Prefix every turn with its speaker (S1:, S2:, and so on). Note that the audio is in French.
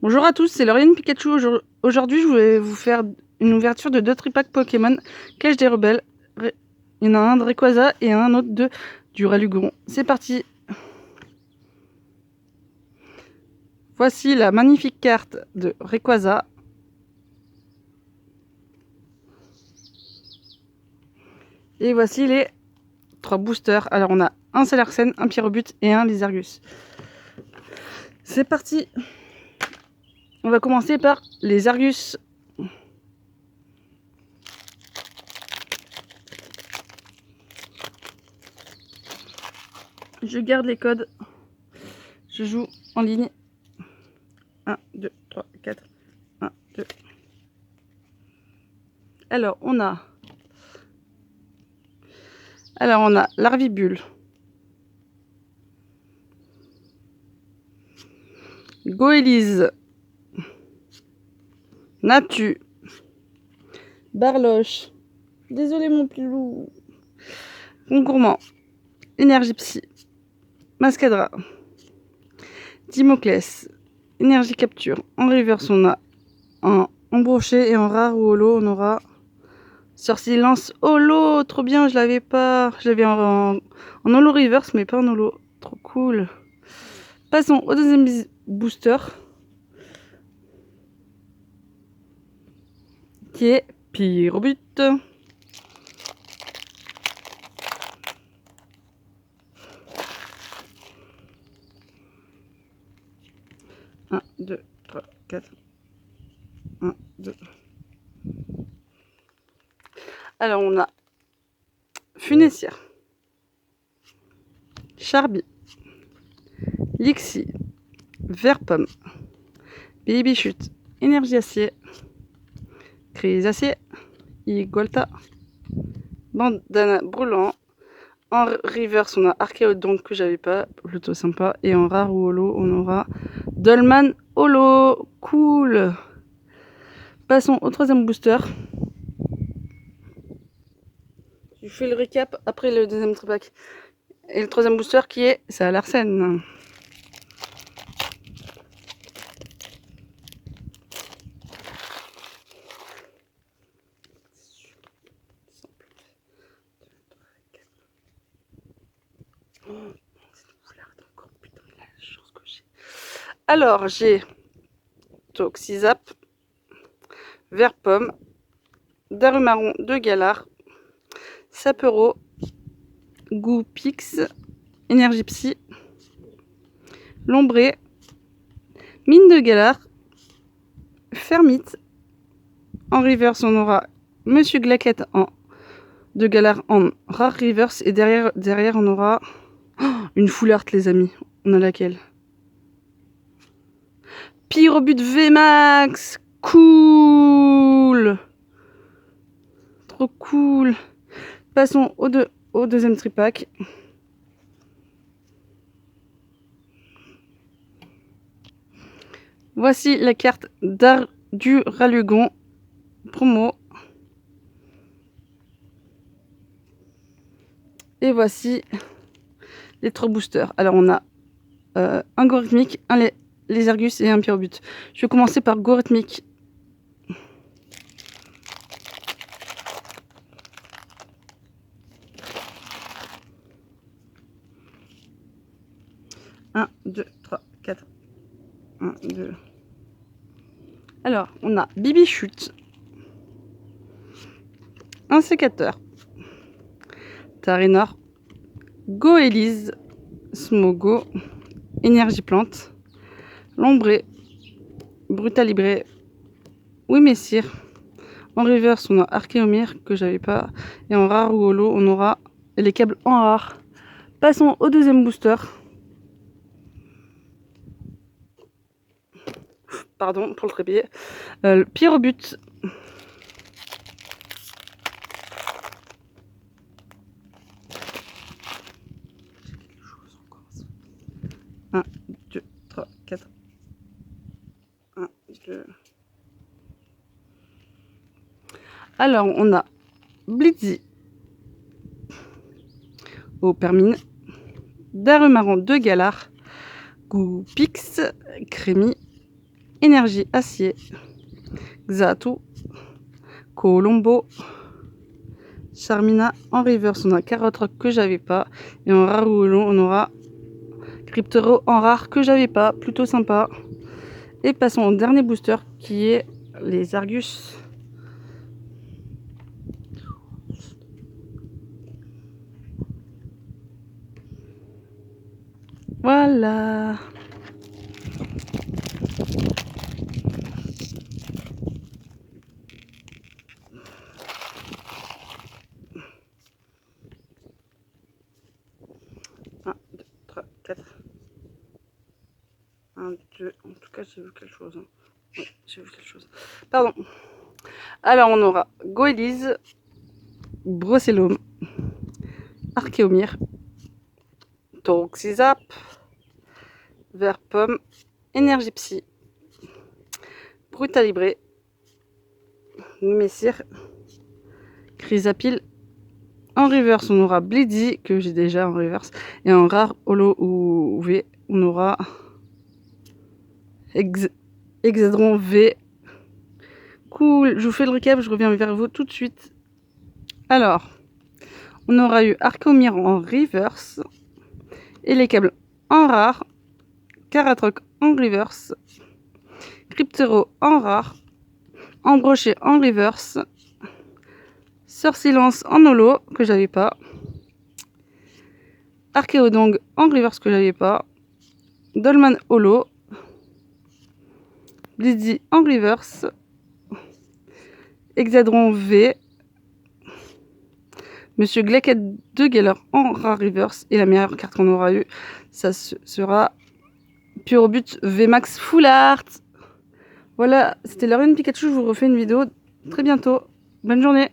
S1: Bonjour à tous, c'est Lauriane Pikachu. Aujourd'hui, je voulais vous faire une ouverture de 2 tripacks Pokémon Cache des Rebelles. Il y en a un de Rayquaza et un autre de Duralugon. C'est parti. Voici la magnifique carte de Rayquaza. Et voici les 3 boosters. Alors on a un Salarsen, un Pyrobut et un Lizargus. C'est parti. On va commencer par les Argus. Je garde les codes. Je joue en ligne. 1, 2, 3, 4. 1, 2. Alors, on a Larvibule, Goélise, Natu, Barloche, désolé mon pilou, Congourmand, Énergie Psy, Mascadra, Dimoclès, Énergie Capture. En reverse, on a en brochet et en rare ou holo, on aura Sorcier Lance holo. Trop bien, je l'avais pas. Je l'avais en holo reverse, mais pas en holo. Trop cool. Passons au deuxième booster, qui est Pyrobut. Un, 2, 3, 4. 1, 2. Alors on a Funessière, Charby, Lixie, Vert-Pomme, Baby-Chute, Énergie Acier, Crise Acier, Igolta, Bandana Brûlant. En reverse, on a Archaeodon que j'avais pas, plutôt sympa. Et en rare ou holo, on aura Dolman holo. Cool. Passons au troisième booster. Je fais le récap après le deuxième tripack. Et le troisième booster qui est Salarsen. Alors, j'ai Toxizap, Vert-Pomme, Darumaron de Galar, Sapero, Goupix, Énergie Psy, Lombré, Mine de Galar, Fermite. En reverse, on aura Monsieur Glaquette de Galar en rare reverse. Et derrière on aura une full art, les amis. On a laquelle? Pyrobut VMAX. Cool. Trop cool. Passons au deuxième tripack. Voici la carte Duralugon promo. Et voici les 3 boosters. Alors on a un Gorithmique, un Lizargus et un Pyrobut. Je vais commencer par Gorithmique. Un, 2, 3, 4. 1, 2. Alors, on a Bibi-Chute, un sécateur, Tarinor, Goélise, Smogo, Énergie Plante, Lombré, Brutalibré, Oui Messire. En reverse, on a Archéomir que j'avais pas. Et en rare ou holo, on aura les câbles en rare. Passons au deuxième booster. Pardon pour le trépied. Pyrobut. Un, 2, 3, 4. 1, 2. Alors, on a Blitzy, Opermine, Darumaron de Galar, Goupix, Crémy, Énergie Acier, Xatu, Colombo, Charmina. En reverse, on a Carotte que j'avais pas. Et en rare ou long, on aura Cryptero en rare que j'avais pas. Plutôt sympa. Et passons au dernier booster qui est les Argus. Voilà. Un, deux, trois, quatre. 1, 2, en tout cas j'ai vu quelque chose. Hein. Oui, j'ai vu quelque chose. Pardon. Alors on aura Goélise, Brocellum, Archéomir, Tauroxysap, Vert Pomme, Énergie Psy, Brutalibré, Messire, Chrysapile. En reverse, on aura Bliddy, que j'ai déjà en reverse. Et en rare, holo ou V, on aura Hexadron V. Cool, je vous fais le récap, je reviens vers vous tout de suite. Alors, on aura eu Archéomir en reverse. Et les câbles en rare. Caratroc en reverse. Cryptero en rare. Embroché en reverse. Sœur Silence en holo, que j'avais pas. Archéodong en reverse, que j'avais pas. Dolman holo. Blizzy en reverse. Hexadron V. Monsieur Glacket de Geller en rare reverse. Et la meilleure carte qu'on aura eu, ça sera Purobut VMAX Full Art. Voilà, c'était Lauriane Pikachu. Je vous refais une vidéo très bientôt. Bonne journée.